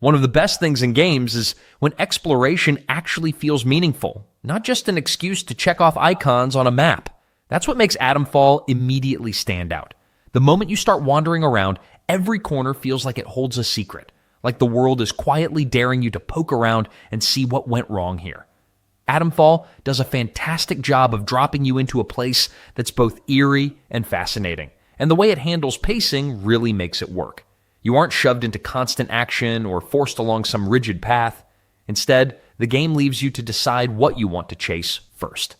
One of the best things in games is when exploration actually feels meaningful, not just an excuse to check off icons on a map. That's what makes Atomfall immediately stand out. The moment you start wandering around, every corner feels like it holds a secret, like the world is quietly daring you to poke around and see what went wrong here. Atomfall does a fantastic job of dropping you into a place that's both eerie and fascinating, and the way it handles pacing really makes it work. You aren't shoved into constant action or forced along some rigid path. Instead, the game leaves you to decide what you want to chase first.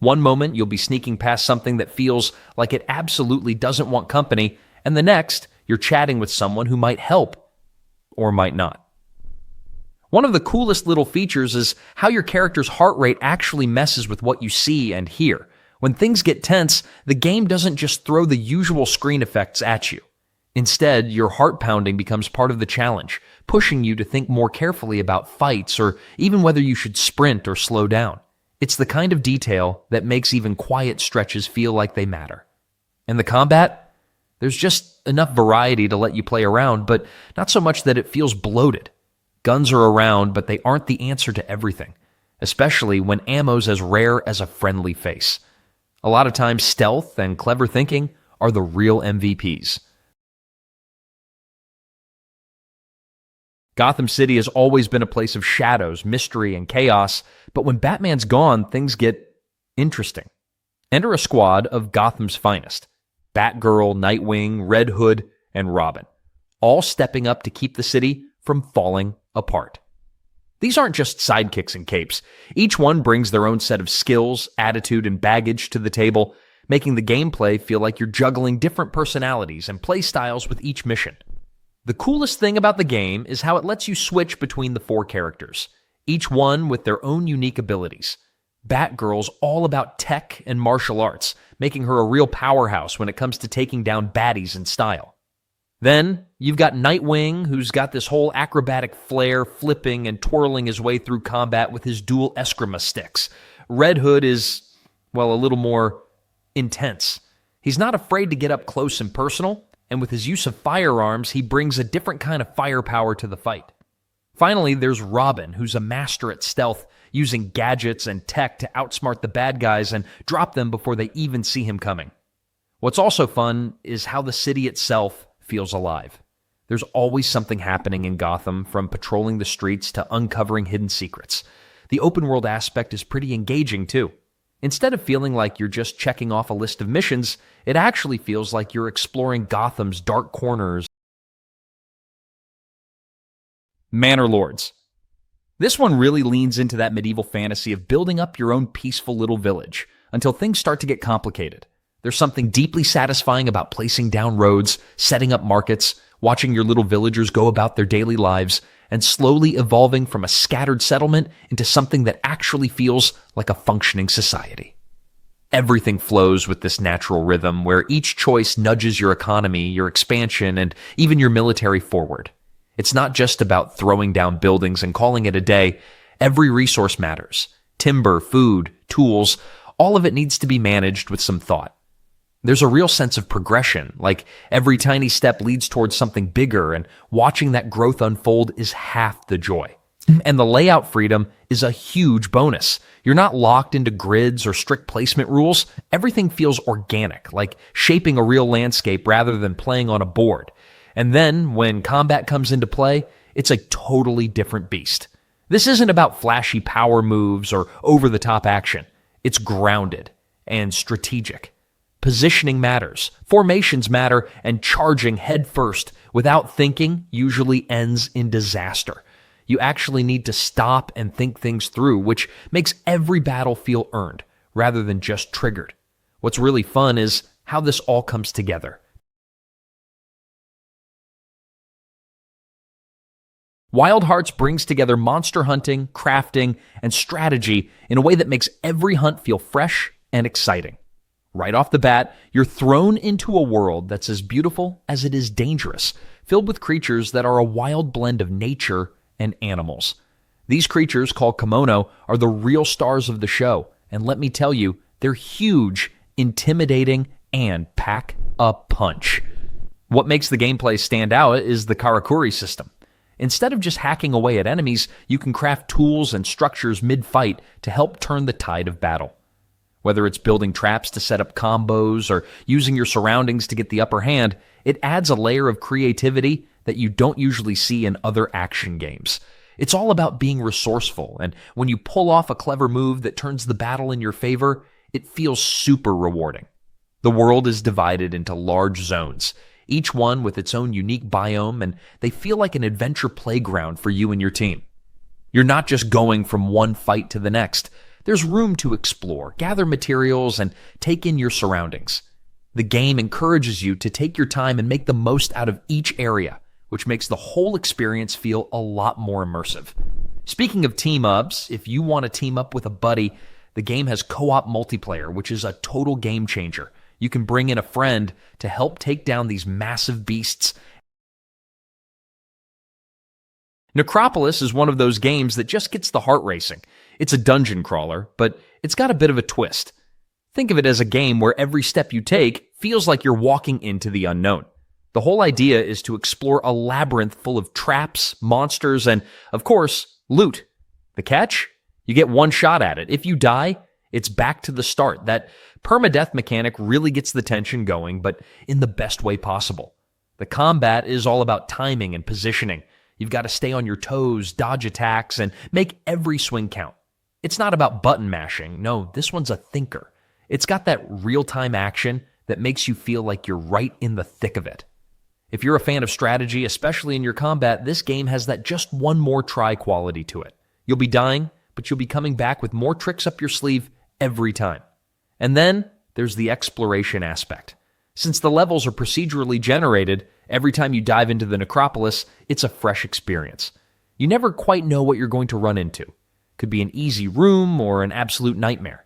One moment, you'll be sneaking past something that feels like it absolutely doesn't want company, and the next, you're chatting with someone who might help, or might not. One of the coolest little features is how your character's heart rate actually messes with what you see and hear. When things get tense, the game doesn't just throw the usual screen effects at you. Instead, your heart pounding becomes part of the challenge, pushing you to think more carefully about fights or even whether you should sprint or slow down. It's the kind of detail that makes even quiet stretches feel like they matter. And the combat? There's just enough variety to let you play around, but not so much that it feels bloated. Guns are around, but they aren't the answer to everything, especially when ammo's as rare as a friendly face. A lot of times, stealth and clever thinking are the real MVPs. Gotham City has always been a place of shadows, mystery, and chaos, but when Batman's gone, things get interesting. Enter a squad of Gotham's finest: Batgirl, Nightwing, Red Hood, and Robin, all stepping up to keep the city from falling apart. These aren't just sidekicks and capes. Each one brings their own set of skills, attitude, and baggage to the table, making the gameplay feel like you're juggling different personalities and playstyles with each mission. The coolest thing about the game is how it lets you switch between the four characters, each one with their own unique abilities. Batgirl's all about tech and martial arts, making her a real powerhouse when it comes to taking down baddies in style. Then, you've got Nightwing, who's got this whole acrobatic flair, flipping and twirling his way through combat with his dual eskrima sticks. Red Hood is, well, a little more intense. He's not afraid to get up close and personal, and with his use of firearms, he brings a different kind of firepower to the fight. Finally, there's Robin, who's a master at stealth, using gadgets and tech to outsmart the bad guys and drop them before they even see him coming. What's also fun is how the city itself feels alive. There's always something happening in Gotham, from patrolling the streets to uncovering hidden secrets. The open-world aspect is pretty engaging, too. Instead of feeling like you're just checking off a list of missions, it actually feels like you're exploring Gotham's dark corners. Manor Lords. This one really leans into that medieval fantasy of building up your own peaceful little village until things start to get complicated. There's something deeply satisfying about placing down roads, setting up markets, watching your little villagers go about their daily lives, and slowly evolving from a scattered settlement into something that actually feels like a functioning society. Everything flows with this natural rhythm where each choice nudges your economy, your expansion, and even your military forward. It's not just about throwing down buildings and calling it a day. Every resource matters. Timber, food, tools, all of it needs to be managed with some thought. There's a real sense of progression, like every tiny step leads towards something bigger, and watching that growth unfold is half the joy. And the layout freedom is a huge bonus. You're not locked into grids or strict placement rules. Everything feels organic, like shaping a real landscape rather than playing on a board. And then, when combat comes into play, it's a totally different beast. This isn't about flashy power moves or over-the-top action. It's grounded and strategic. Positioning matters, formations matter, and charging headfirst without thinking usually ends in disaster. You actually need to stop and think things through, which makes every battle feel earned, rather than just triggered. What's really fun is how this all comes together. Wild Hearts brings together monster hunting, crafting, and strategy in a way that makes every hunt feel fresh and exciting. Right off the bat, you're thrown into a world that's as beautiful as it is dangerous, filled with creatures that are a wild blend of nature and animals. These creatures, called kimono, are the real stars of the show, and let me tell you, they're huge, intimidating, and pack a punch. What makes the gameplay stand out is the Karakuri system. Instead of just hacking away at enemies, you can craft tools and structures mid-fight to help turn the tide of battle. Whether it's building traps to set up combos or using your surroundings to get the upper hand, it adds a layer of creativity that you don't usually see in other action games. It's all about being resourceful, and when you pull off a clever move that turns the battle in your favor, it feels super rewarding. The world is divided into large zones, each one with its own unique biome, and they feel like an adventure playground for you and your team. You're not just going from one fight to the next. There's room to explore, gather materials, and take in your surroundings. The game encourages you to take your time and make the most out of each area, which makes the whole experience feel a lot more immersive. Speaking of team-ups, if you want to team up with a buddy, the game has co-op multiplayer, which is a total game changer. You can bring in a friend to help take down these massive beasts. Necropolis is one of those games that just gets the heart racing. It's a dungeon crawler, but it's got a bit of a twist. Think of it as a game where every step you take feels like you're walking into the unknown. The whole idea is to explore a labyrinth full of traps, monsters, and, of course, loot. The catch? You get one shot at it. If you die, it's back to the start. That permadeath mechanic really gets the tension going, but in the best way possible. The combat is all about timing and positioning. You've got to stay on your toes, dodge attacks, and make every swing count. It's not about button mashing. No, this one's a thinker. It's got that real-time action that makes you feel like you're right in the thick of it. If you're a fan of strategy, especially in your combat, this game has that just one more try quality to it. You'll be dying, but you'll be coming back with more tricks up your sleeve every time. And then there's the exploration aspect. Since the levels are procedurally generated, every time you dive into the necropolis, it's a fresh experience. You never quite know what you're going to run into. Could be an easy room or an absolute nightmare.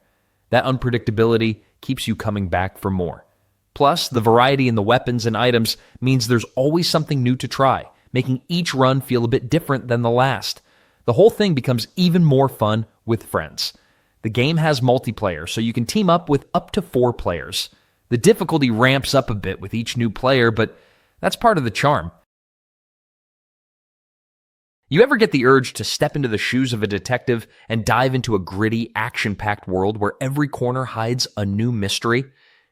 That unpredictability keeps you coming back for more. Plus, the variety in the weapons and items means there's always something new to try, making each run feel a bit different than the last. The whole thing becomes even more fun with friends. The game has multiplayer, so you can team up with up to 4 players. The difficulty ramps up a bit with each new player, but that's part of the charm. You ever get the urge to step into the shoes of a detective and dive into a gritty, action-packed world where every corner hides a new mystery?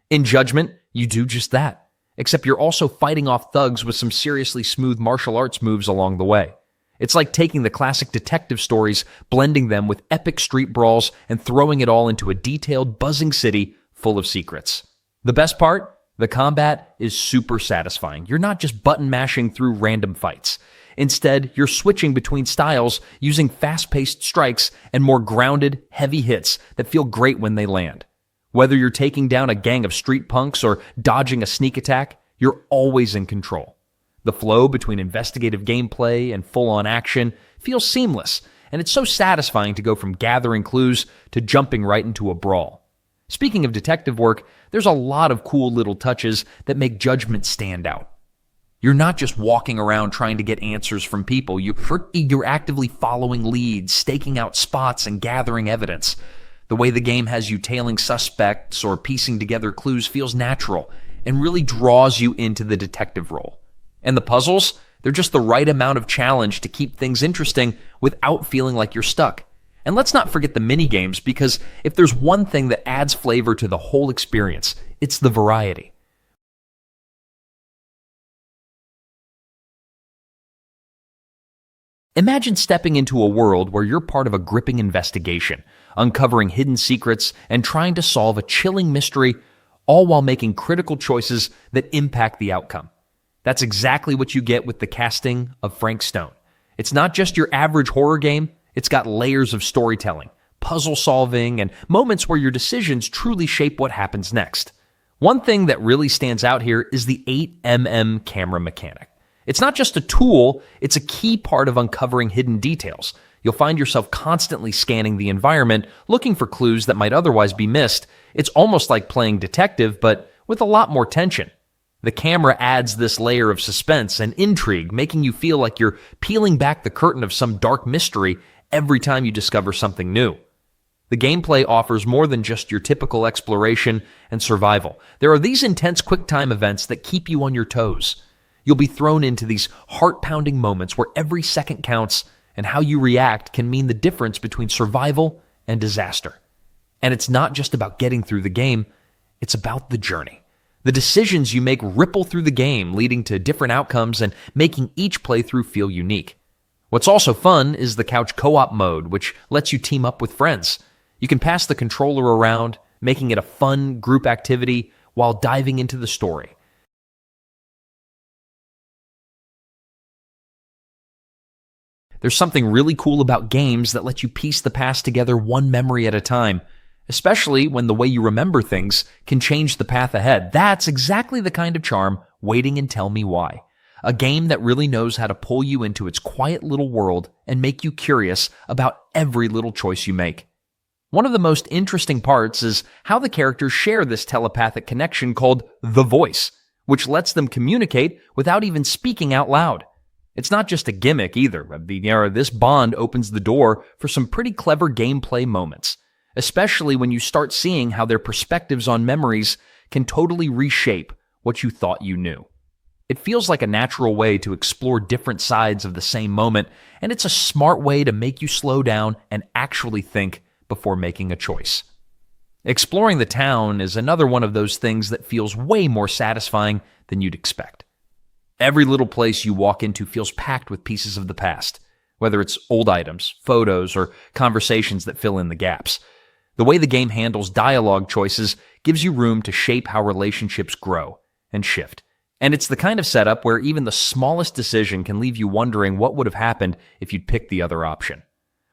In Judgment, you do just that, except you're also fighting off thugs with some seriously smooth martial arts moves along the way. It's like taking the classic detective stories, blending them with epic street brawls, and throwing it all into a detailed, buzzing city full of secrets. The best part? The combat is super satisfying. You're not just button mashing through random fights. Instead, you're switching between styles, using fast-paced strikes and more grounded, heavy hits that feel great when they land. Whether you're taking down a gang of street punks or dodging a sneak attack, you're always in control. The flow between investigative gameplay and full-on action feels seamless, and it's so satisfying to go from gathering clues to jumping right into a brawl. Speaking of detective work, there's a lot of cool little touches that make Judgment stand out. You're not just walking around trying to get answers from people. You're actively following leads, staking out spots, and gathering evidence. The way the game has you tailing suspects or piecing together clues feels natural and really draws you into the detective role. And the puzzles, they're just the right amount of challenge to keep things interesting without feeling like you're stuck. And let's not forget the mini-games, because if there's one thing that adds flavor to the whole experience, it's the variety. Imagine stepping into a world where you're part of a gripping investigation, uncovering hidden secrets and trying to solve a chilling mystery, all while making critical choices that impact the outcome. That's exactly what you get with the casting of Frank Stone. It's not just your average horror game, it's got layers of storytelling, puzzle solving, and moments where your decisions truly shape what happens next. One thing that really stands out here is the 8mm camera mechanic. It's not just a tool, it's a key part of uncovering hidden details. You'll find yourself constantly scanning the environment, looking for clues that might otherwise be missed. It's almost like playing detective, but with a lot more tension. The camera adds this layer of suspense and intrigue, making you feel like you're peeling back the curtain of some dark mystery every time you discover something new. The gameplay offers more than just your typical exploration and survival. There are these intense quick-time events that keep you on your toes. You'll be thrown into these heart-pounding moments where every second counts, and how you react can mean the difference between survival and disaster. And it's not just about getting through the game, it's about the journey. The decisions you make ripple through the game, leading to different outcomes and making each playthrough feel unique. What's also fun is the couch co-op mode, which lets you team up with friends. You can pass the controller around, making it a fun group activity while diving into the story. There's something really cool about games that let you piece the past together one memory at a time, especially when the way you remember things can change the path ahead. That's exactly the kind of charm Waiting and Tell Me Why. A game that really knows how to pull you into its quiet little world and make you curious about every little choice you make. One of the most interesting parts is how the characters share this telepathic connection called the voice, which lets them communicate without even speaking out loud. It's not just a gimmick either. This bond opens the door for some pretty clever gameplay moments, especially when you start seeing how their perspectives on memories can totally reshape what you thought you knew. It feels like a natural way to explore different sides of the same moment, and it's a smart way to make you slow down and actually think before making a choice. Exploring the town is another one of those things that feels way more satisfying than you'd expect. Every little place you walk into feels packed with pieces of the past, whether it's old items, photos, or conversations that fill in the gaps. The way the game handles dialogue choices gives you room to shape how relationships grow and shift. And it's the kind of setup where even the smallest decision can leave you wondering what would have happened if you'd picked the other option.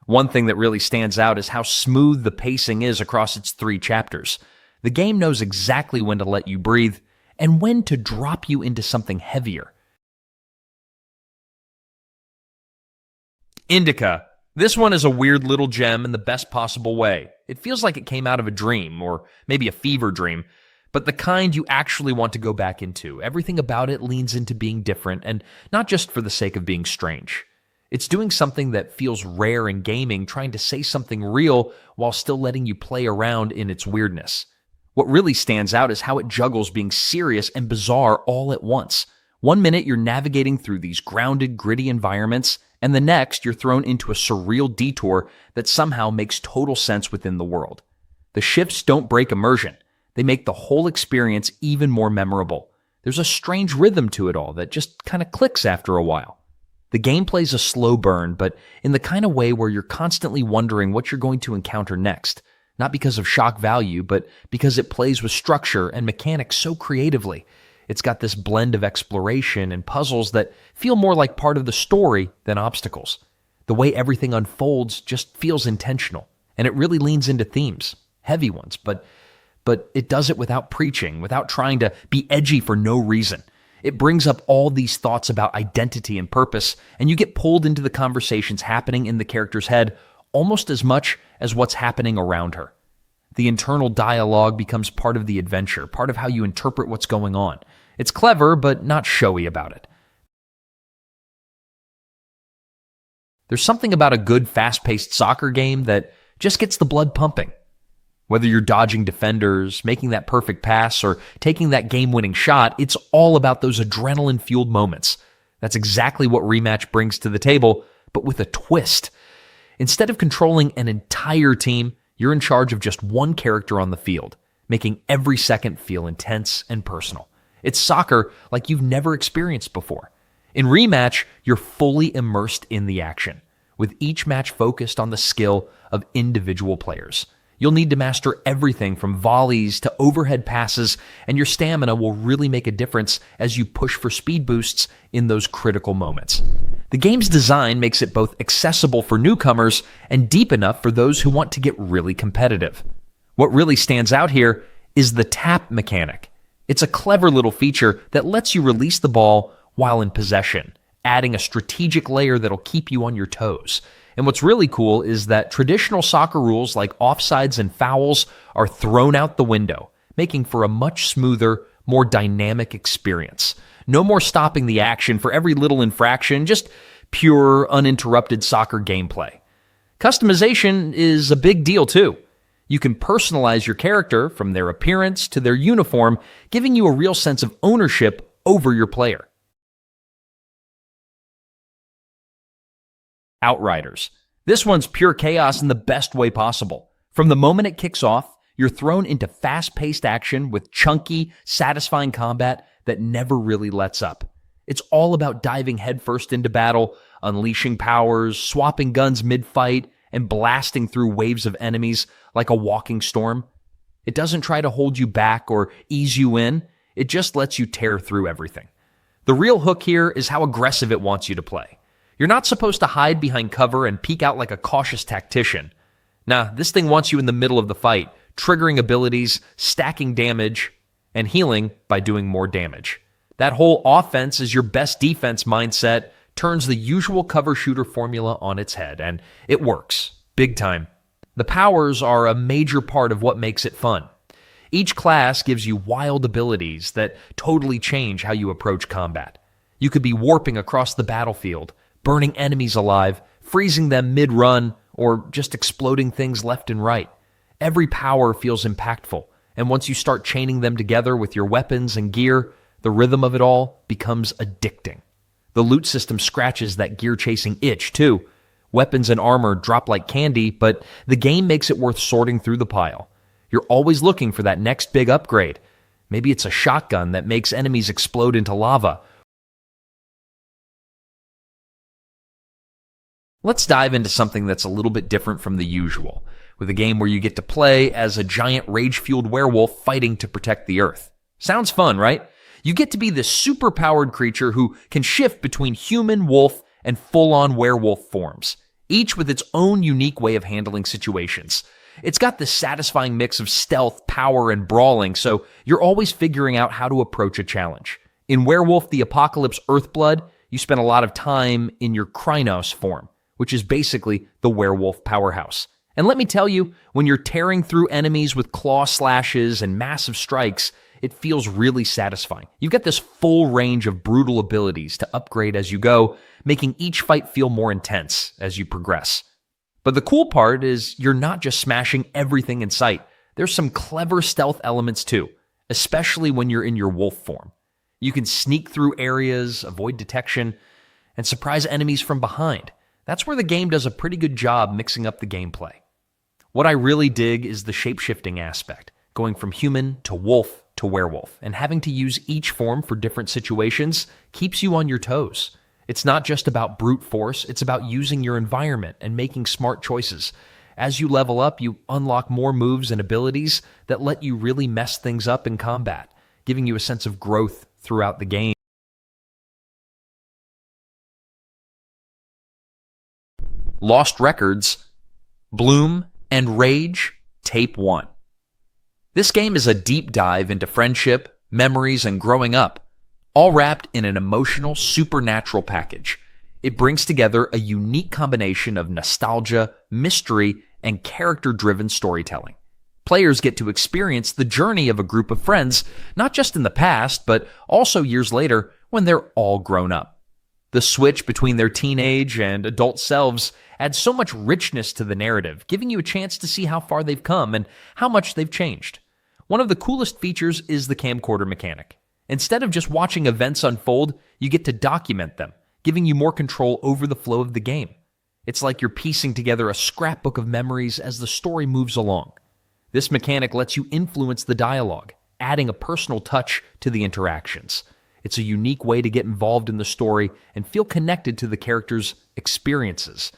One thing that really stands out is how smooth the pacing is across its 3 chapters. The game knows exactly when to let you breathe and when to drop you into something heavier. Indica. This one is a weird little gem in the best possible way. It feels like it came out of a dream, or maybe a fever dream, but the kind you actually want to go back into. Everything about it leans into being different, and not just for the sake of being strange. It's doing something that feels rare in gaming, trying to say something real while still letting you play around in its weirdness. What really stands out is how it juggles being serious and bizarre all at once. One minute you're navigating through these grounded, gritty environments, and the next you're thrown into a surreal detour that somehow makes total sense within the world. The shifts don't break immersion. They make the whole experience even more memorable. There's a strange rhythm to it all that just kind of clicks after a while. The gameplay's a slow burn, but in the kind of way where you're constantly wondering what you're going to encounter next. Not because of shock value, but because it plays with structure and mechanics so creatively. It's got this blend of exploration and puzzles that feel more like part of the story than obstacles. The way everything unfolds just feels intentional, and it really leans into themes, heavy ones, but it does it without preaching, without trying to be edgy for no reason. It brings up all these thoughts about identity and purpose, and you get pulled into the conversations happening in the character's head almost as much as what's happening around her. The internal dialogue becomes part of the adventure, part of how you interpret what's going on. It's clever, but not showy about it. There's something about a good, fast-paced soccer game that just gets the blood pumping. Whether you're dodging defenders, making that perfect pass, or taking that game-winning shot, it's all about those adrenaline-fueled moments. That's exactly what Rematch brings to the table, but with a twist. Instead of controlling an entire team, you're in charge of just one character on the field, making every second feel intense and personal. It's soccer like you've never experienced before. In Rematch, you're fully immersed in the action, with each match focused on the skill of individual players. You'll need to master everything from volleys to overhead passes, and your stamina will really make a difference as you push for speed boosts in those critical moments. The game's design makes it both accessible for newcomers and deep enough for those who want to get really competitive. What really stands out here is the tap mechanic. It's a clever little feature that lets you release the ball while in possession, adding a strategic layer that'll keep you on your toes. And what's really cool is that traditional soccer rules like offsides and fouls are thrown out the window, making for a much smoother, more dynamic experience. No more stopping the action for every little infraction, just pure, uninterrupted soccer gameplay. Customization is a big deal too. You can personalize your character from their appearance to their uniform, giving you a real sense of ownership over your player. Outriders. This one's pure chaos in the best way possible. From the moment it kicks off, you're thrown into fast-paced action with chunky, satisfying combat that never really lets up. It's all about diving headfirst into battle, unleashing powers, swapping guns mid-fight, and blasting through waves of enemies like a walking storm. It doesn't try to hold you back or ease you in, it just lets you tear through everything. The real hook here is how aggressive it wants you to play. You're not supposed to hide behind cover and peek out like a cautious tactician. Nah, this thing wants you in the middle of the fight, triggering abilities, stacking damage, and healing by doing more damage. That whole offense is your best defense mindset turns the usual cover shooter formula on its head, and it works, big time. The powers are a major part of what makes it fun. Each class gives you wild abilities that totally change how you approach combat. You could be warping across the battlefield, burning enemies alive, freezing them mid-run, or just exploding things left and right. Every power feels impactful, and once you start chaining them together with your weapons and gear, the rhythm of it all becomes addicting. The loot system scratches that gear-chasing itch, too. Weapons and armor drop like candy, but the game makes it worth sorting through the pile. You're always looking for that next big upgrade. Maybe it's a shotgun that makes enemies explode into lava. Let's dive into something that's a little bit different from the usual, with a game where you get to play as a giant rage-fueled werewolf fighting to protect the Earth. Sounds fun, right? You get to be this super-powered creature who can shift between human, wolf, and full-on werewolf forms, each with its own unique way of handling situations. It's got this satisfying mix of stealth, power, and brawling, so you're always figuring out how to approach a challenge. In Werewolf the Apocalypse Earthblood, you spend a lot of time in your Krynos form, which is basically the werewolf powerhouse. And let me tell you, when you're tearing through enemies with claw slashes and massive strikes, it feels really satisfying. You've got this full range of brutal abilities to upgrade as you go, making each fight feel more intense as you progress. But the cool part is you're not just smashing everything in sight. There's some clever stealth elements too, especially when you're in your wolf form. You can sneak through areas, avoid detection, and surprise enemies from behind. That's where the game does a pretty good job mixing up the gameplay. What I really dig is the shape-shifting aspect, going from human to wolf to werewolf, and having to use each form for different situations keeps you on your toes. It's not just about brute force, it's about using your environment and making smart choices. As you level up, you unlock more moves and abilities that let you really mess things up in combat, giving you a sense of growth throughout the game. Lost Records, Bloom, and Rage, Tape 1. This game is a deep dive into friendship, memories, and growing up, all wrapped in an emotional, supernatural package. It brings together a unique combination of nostalgia, mystery, and character-driven storytelling. Players get to experience the journey of a group of friends, not just in the past, but also years later when they're all grown up. The switch between their teenage and adult selves adds so much richness to the narrative, giving you a chance to see how far they've come and how much they've changed. One of the coolest features is the camcorder mechanic. Instead of just watching events unfold, you get to document them, giving you more control over the flow of the game. It's like you're piecing together a scrapbook of memories as the story moves along. This mechanic lets you influence the dialogue, adding a personal touch to the interactions. It's a unique way to get involved in the story and feel connected to the characters' experiences.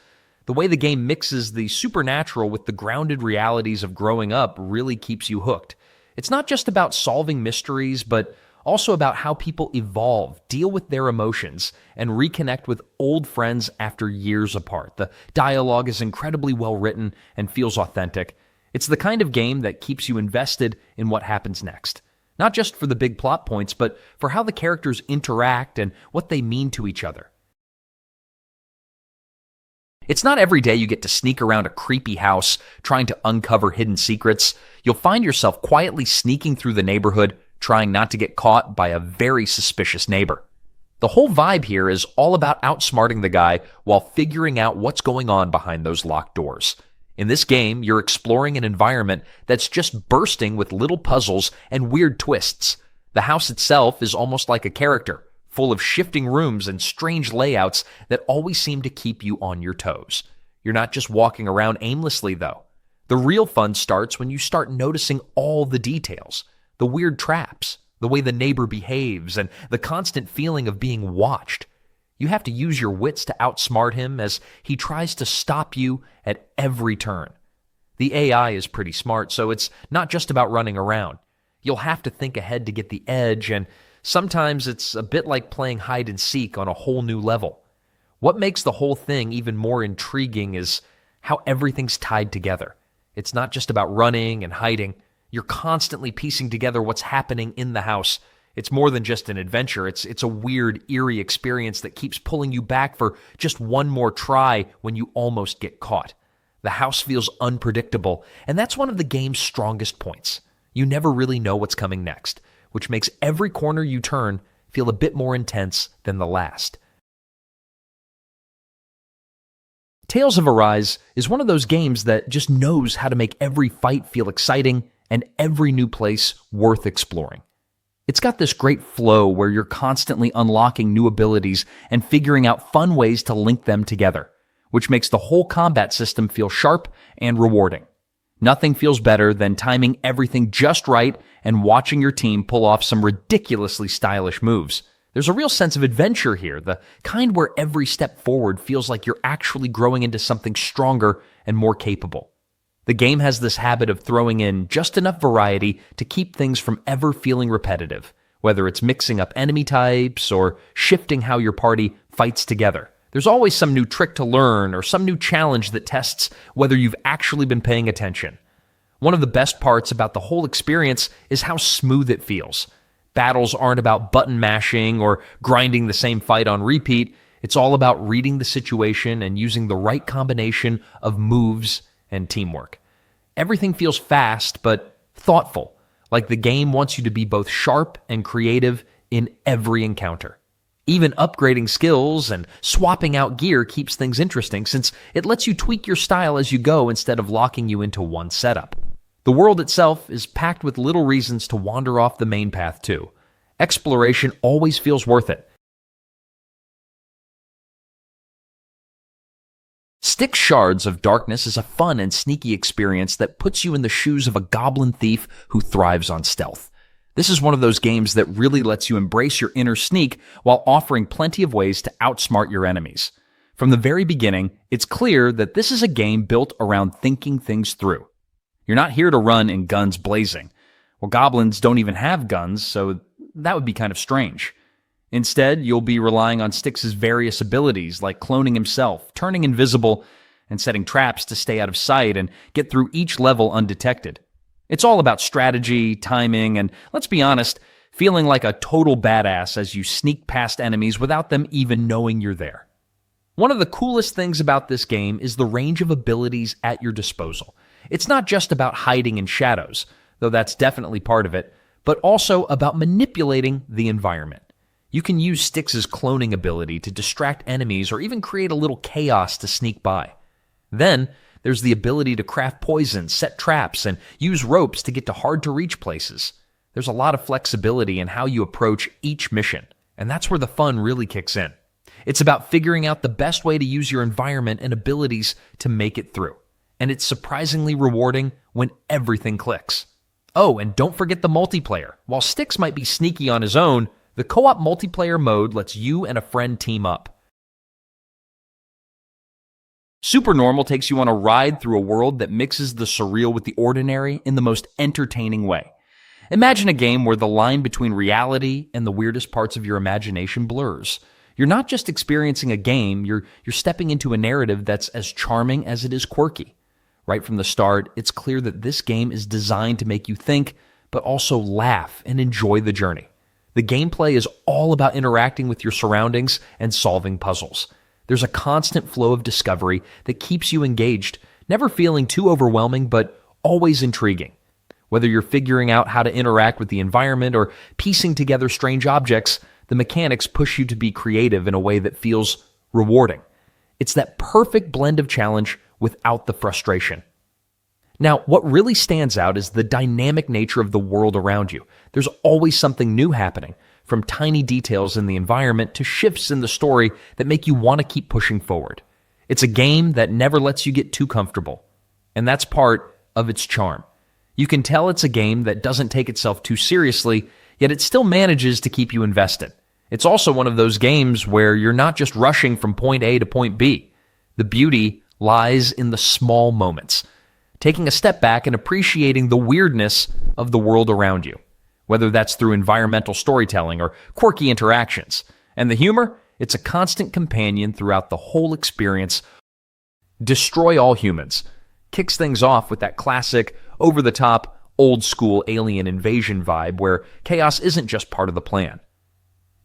The way the game mixes the supernatural with the grounded realities of growing up really keeps you hooked. It's not just about solving mysteries, but also about how people evolve, deal with their emotions, and reconnect with old friends after years apart. The dialogue is incredibly well written and feels authentic. It's the kind of game that keeps you invested in what happens next. Not just for the big plot points, but for how the characters interact and what they mean to each other. It's not every day you get to sneak around a creepy house trying to uncover hidden secrets. You'll find yourself quietly sneaking through the neighborhood, trying not to get caught by a very suspicious neighbor. The whole vibe here is all about outsmarting the guy while figuring out what's going on behind those locked doors. In this game, you're exploring an environment that's just bursting with little puzzles and weird twists. The house itself is almost like a character, full of shifting rooms and strange layouts that always seem to keep you on your toes. You're not just walking around aimlessly, though. The real fun starts when you start noticing all the details, the weird traps, the way the neighbor behaves, and the constant feeling of being watched. You have to use your wits to outsmart him as he tries to stop you at every turn. The AI is pretty smart, so it's not just about running around. You'll have to think ahead to get the edge, and sometimes it's a bit like playing hide and seek on a whole new level. What makes the whole thing even more intriguing is how everything's tied together. It's not just about running and hiding. You're constantly piecing together what's happening in the house. It's more than just an adventure. It's a weird, eerie experience that keeps pulling you back for just one more try when you almost get caught. The house feels unpredictable, and that's one of the game's strongest points. You never really know what's coming next, which makes every corner you turn feel a bit more intense than the last. Tales of Arise is one of those games that just knows how to make every fight feel exciting and every new place worth exploring. It's got this great flow where you're constantly unlocking new abilities and figuring out fun ways to link them together, which makes the whole combat system feel sharp and rewarding. Nothing feels better than timing everything just right and watching your team pull off some ridiculously stylish moves. There's a real sense of adventure here, the kind where every step forward feels like you're actually growing into something stronger and more capable. The game has this habit of throwing in just enough variety to keep things from ever feeling repetitive, whether it's mixing up enemy types or shifting how your party fights together. There's always some new trick to learn or some new challenge that tests whether you've actually been paying attention. One of the best parts about the whole experience is how smooth it feels. Battles aren't about button mashing or grinding the same fight on repeat. It's all about reading the situation and using the right combination of moves and teamwork. Everything feels fast but thoughtful, like the game wants you to be both sharp and creative in every encounter. Even upgrading skills and swapping out gear keeps things interesting since it lets you tweak your style as you go instead of locking you into one setup. The world itself is packed with little reasons to wander off the main path too. Exploration always feels worth it. Styx Shards of Darkness is a fun and sneaky experience that puts you in the shoes of a goblin thief who thrives on stealth. This is one of those games that really lets you embrace your inner sneak while offering plenty of ways to outsmart your enemies. From the very beginning, it's clear that this is a game built around thinking things through. You're not here to run in guns blazing. Well, goblins don't even have guns, so that would be kind of strange. Instead, you'll be relying on Styx's various abilities like cloning himself, turning invisible, and setting traps to stay out of sight and get through each level undetected. It's all about strategy, timing, and, let's be honest, feeling like a total badass as you sneak past enemies without them even knowing you're there. One of the coolest things about this game is the range of abilities at your disposal. It's not just about hiding in shadows, though that's definitely part of it, but also about manipulating the environment. You can use Styx's cloning ability to distract enemies or even create a little chaos to sneak by. Then, there's the ability to craft poison, set traps, and use ropes to get to hard-to-reach places. There's a lot of flexibility in how you approach each mission, and that's where the fun really kicks in. It's about figuring out the best way to use your environment and abilities to make it through. And it's surprisingly rewarding when everything clicks. Oh, and don't forget the multiplayer. While Styx might be sneaky on his own, the co-op multiplayer mode lets you and a friend team up. Supernormal takes you on a ride through a world that mixes the surreal with the ordinary in the most entertaining way. Imagine a game where the line between reality and the weirdest parts of your imagination blurs. You're not just experiencing a game, you're stepping into a narrative that's as charming as it is quirky. Right from the start, it's clear that this game is designed to make you think, but also laugh and enjoy the journey. The gameplay is all about interacting with your surroundings and solving puzzles. There's a constant flow of discovery that keeps you engaged, never feeling too overwhelming, but always intriguing. Whether you're figuring out how to interact with the environment or piecing together strange objects, the mechanics push you to be creative in a way that feels rewarding. It's that perfect blend of challenge without the frustration. Now, what really stands out is the dynamic nature of the world around you. There's always something new happening, from tiny details in the environment to shifts in the story that make you want to keep pushing forward. It's a game that never lets you get too comfortable, and that's part of its charm. You can tell it's a game that doesn't take itself too seriously, yet it still manages to keep you invested. It's also one of those games where you're not just rushing from point A to point B. The beauty lies in the small moments, taking a step back and appreciating the weirdness of the world around you, whether that's through environmental storytelling or quirky interactions. And the humor, it's a constant companion throughout the whole experience. Destroy All Humans kicks things off with that classic, over-the-top, old-school alien invasion vibe where chaos isn't just part of the plan.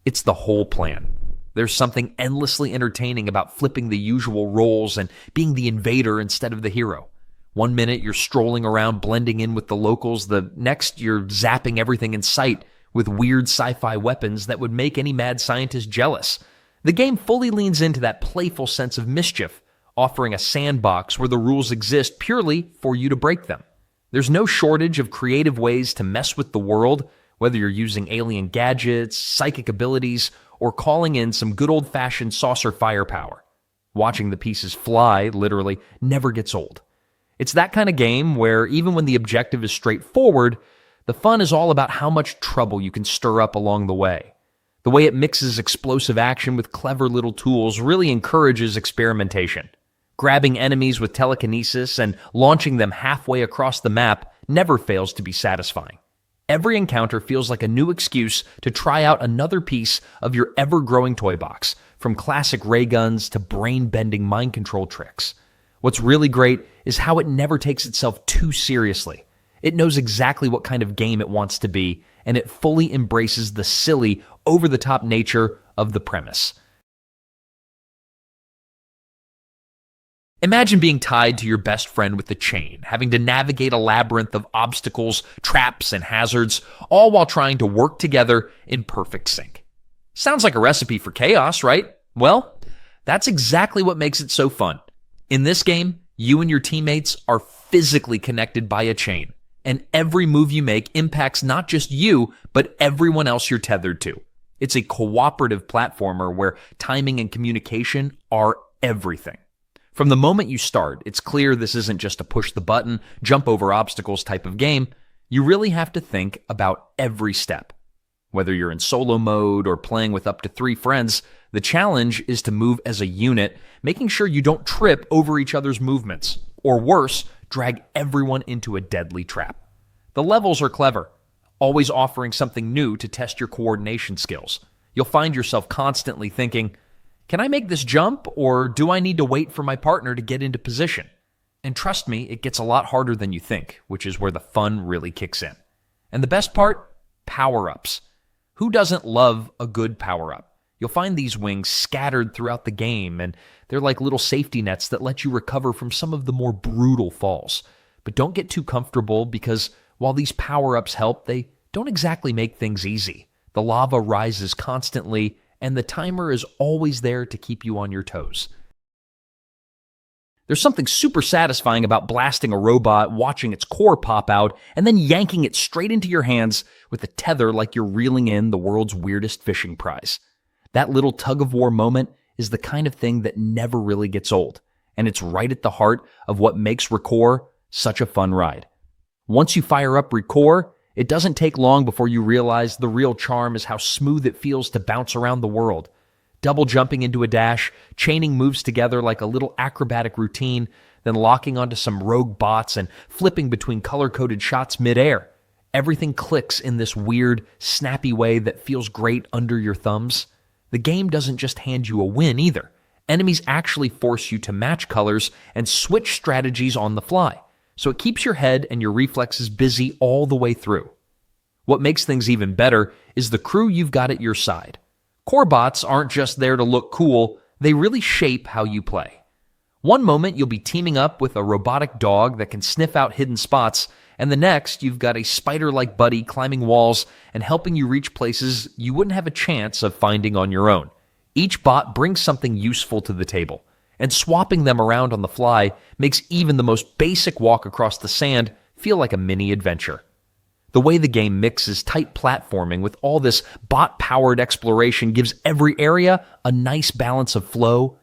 It's the whole plan. There's something endlessly entertaining about flipping the usual roles and being the invader instead of the hero. One minute you're strolling around blending in with the locals, the next you're zapping everything in sight with weird sci-fi weapons that would make any mad scientist jealous. The game fully leans into that playful sense of mischief, offering a sandbox where the rules exist purely for you to break them. There's no shortage of creative ways to mess with the world, whether you're using alien gadgets, psychic abilities, or calling in some good old-fashioned saucer firepower. Watching the pieces fly, literally, never gets old. It's that kind of game where even when the objective is straightforward, the fun is all about how much trouble you can stir up along the way. The way it mixes explosive action with clever little tools really encourages experimentation. Grabbing enemies with telekinesis and launching them halfway across the map never fails to be satisfying. Every encounter feels like a new excuse to try out another piece of your ever-growing toy box, from classic ray guns to brain-bending mind control tricks. What's really great is how it never takes itself too seriously. It knows exactly what kind of game it wants to be, and it fully embraces the silly, over-the-top nature of the premise. Imagine being tied to your best friend with a chain, having to navigate a labyrinth of obstacles, traps, and hazards, all while trying to work together in perfect sync. Sounds like a recipe for chaos, right? Well, that's exactly what makes it so fun. In this game, you and your teammates are physically connected by a chain, and every move you make impacts not just you, but everyone else you're tethered to. It's a cooperative platformer where timing and communication are everything. From the moment you start, it's clear this isn't just a push the button, jump over obstacles type of game. You really have to think about every step. Whether you're in solo mode or playing with up to 3 friends, the challenge is to move as a unit, making sure you don't trip over each other's movements, or worse, drag everyone into a deadly trap. The levels are clever, always offering something new to test your coordination skills. You'll find yourself constantly thinking, can I make this jump, or do I need to wait for my partner to get into position? And trust me, it gets a lot harder than you think, which is where the fun really kicks in. And the best part? Power-ups. Who doesn't love a good power-up? You'll find these wings scattered throughout the game, and they're like little safety nets that let you recover from some of the more brutal falls. But don't get too comfortable, because while these power-ups help, they don't exactly make things easy. The lava rises constantly, and the timer is always there to keep you on your toes. There's something super satisfying about blasting a robot, watching its core pop out, and then yanking it straight into your hands with a tether like you're reeling in the world's weirdest fishing prize. That little tug-of-war moment is the kind of thing that never really gets old, and it's right at the heart of what makes Recore such a fun ride. Once you fire up Recore, it doesn't take long before you realize the real charm is how smooth it feels to bounce around the world. Double jumping into a dash, chaining moves together like a little acrobatic routine, then locking onto some rogue bots and flipping between color-coded shots mid-air. Everything clicks in this weird, snappy way that feels great under your thumbs. The game doesn't just hand you a win either. Enemies actually force you to match colors and switch strategies on the fly, so it keeps your head and your reflexes busy all the way through. What makes things even better is the crew you've got at your side. Core bots aren't just there to look cool, they really shape how you play. One moment you'll be teaming up with a robotic dog that can sniff out hidden spots, and the next you've got a spider-like buddy climbing walls and helping you reach places you wouldn't have a chance of finding on your own. Each bot brings something useful to the table, and swapping them around on the fly makes even the most basic walk across the sand feel like a mini adventure. The way the game mixes tight platforming with all this bot-powered exploration gives every area a nice balance of flow